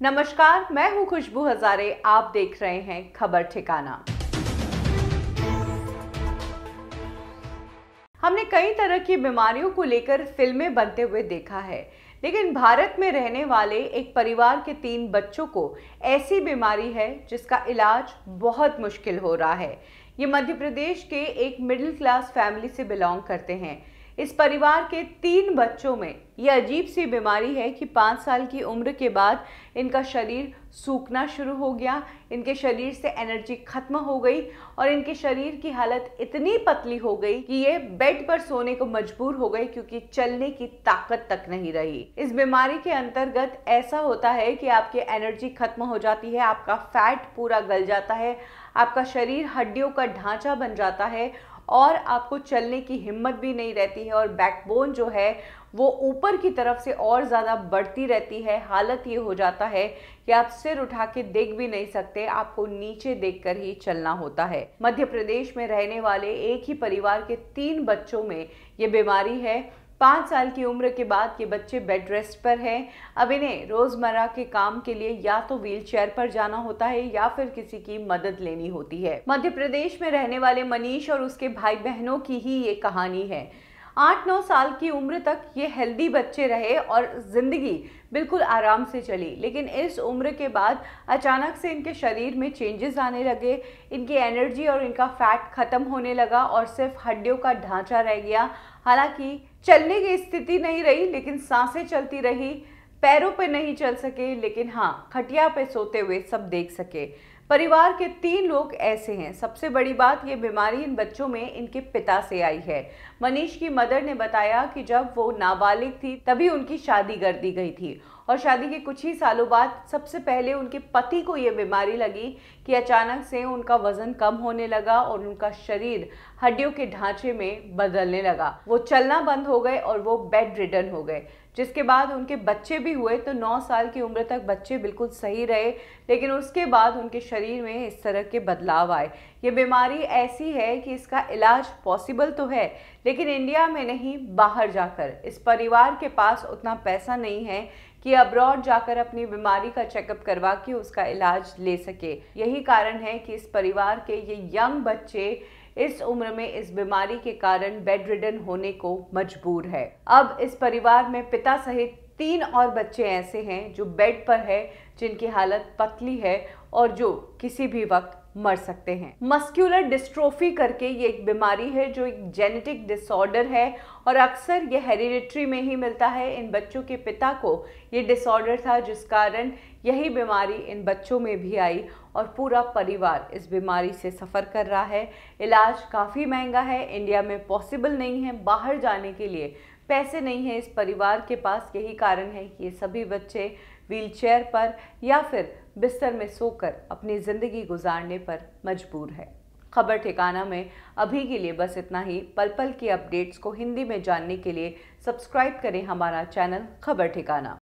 नमस्कार, मैं हूं खुशबू हजारे। आप देख रहे हैं खबर ठिकाना। हमने कई तरह की बीमारियों को लेकर फिल्में बनते हुए देखा है, लेकिन भारत में रहने वाले एक परिवार के 3 बच्चों को ऐसी बीमारी है जिसका इलाज बहुत मुश्किल हो रहा है। ये मध्य प्रदेश के एक मिडिल क्लास फैमिली से बिलोंग करते हैं। इस परिवार के 3 बच्चों में यह अजीब सी बीमारी है कि 5 साल की उम्र के बाद इनका शरीर सूखना शुरू हो गया, इनके शरीर से एनर्जी खत्म हो गई और इनके शरीर की हालत इतनी पतली हो गई कि ये बेड पर सोने को मजबूर हो गए, क्योंकि चलने की ताकत तक नहीं रही। इस बीमारी के अंतर्गत ऐसा होता है कि आपकी एनर्जी खत्म हो जाती है, आपका फैट पूरा गल जाता है, आपका शरीर हड्डियों का ढांचा बन जाता है और आपको चलने की हिम्मत भी नहीं रहती है और बैकबोन जो है वो ऊपर की तरफ से और ज़्यादा बढ़ती रहती है। हालत ये हो जाता है कि आप सिर उठा के देख भी नहीं सकते, आपको नीचे देखकर ही चलना होता है। मध्य प्रदेश में रहने वाले एक ही परिवार के 3 बच्चों में ये बीमारी है। 5 साल की उम्र के बाद ये बच्चे बेड रेस्ट पर हैं। अब इन्हें रोजमर्रा के काम के लिए या तो व्हील चेयर पर जाना होता है या फिर किसी की मदद लेनी होती है। मध्य प्रदेश में रहने वाले मनीष और उसके भाई बहनों की ही ये कहानी है। 8-9 साल की उम्र तक ये हेल्दी बच्चे रहे और जिंदगी बिल्कुल आराम से चली, लेकिन इस उम्र के बाद अचानक से इनके शरीर में चेंजेस आने लगे। इनकी एनर्जी और इनका फैट खत्म होने लगा और सिर्फ हड्डियों का ढांचा रह गया। हालांकि चलने की स्थिति नहीं रही, लेकिन सांसें चलती रही। पैरों पे नहीं चल सके, लेकिन हाँ, खटिया पे सोते हुए सब देख सके। परिवार के 3 लोग ऐसे हैं। सबसे बड़ी बात, ये बीमारी इन बच्चों में इनके पिता से आई है। मनीष की मदर ने बताया कि जब वो नाबालिग थी तभी उनकी शादी कर दी गई थी और शादी के कुछ ही सालों बाद सबसे पहले उनके पति को ये बीमारी लगी कि अचानक से उनका वजन कम होने लगा और उनका शरीर हड्डियों के ढांचे में बदलने लगा। वो चलना बंद हो गए और वो बेड रिडन हो गए। जिसके बाद उनके बच्चे भी हुए तो 9 साल की उम्र तक बच्चे बिल्कुल सही रहे, लेकिन उसके बाद उनके शरीर में इस तरह के बदलाव आए। ये बीमारी ऐसी है कि इसका इलाज पॉसिबल तो है, लेकिन इंडिया में नहीं, बाहर जाकर। इस परिवार के पास उतना पैसा नहीं है कि अब्रॉड जाकर अपनी बीमारी का चेकअप करवा के उसका इलाज ले सके। यही कारण है कि इस परिवार के ये यंग बच्चे इस उम्र में इस बीमारी के कारण बेड रिडन होने को मजबूर है। अब इस परिवार में पिता सहित 3 और बच्चे ऐसे हैं जो बेड पर है, जिनकी हालत पतली है और जो किसी भी वक्त मर सकते हैं। मस्कुलर डिस्ट्रोफी करके ये एक बीमारी है जो एक जेनेटिक डिसऑर्डर है और अक्सर ये हेरिडिटरी में ही मिलता है। इन बच्चों के पिता को ये डिसऑर्डर था, जिस कारण यही बीमारी इन बच्चों में भी आई और पूरा परिवार इस बीमारी से सफ़र कर रहा है। इलाज काफ़ी महंगा है, इंडिया में पॉसिबल नहीं है, बाहर जाने के लिए पैसे नहीं है इस परिवार के पास। यही कारण है कि ये सभी बच्चे व्हीलचेयर पर या फिर बिस्तर में सोकर अपनी ज़िंदगी गुजारने पर मजबूर है। खबर ठिकाना में अभी के लिए बस इतना ही। पल पल की अपडेट्स को हिंदी में जानने के लिए सब्सक्राइब करें हमारा चैनल खबर ठिकाना।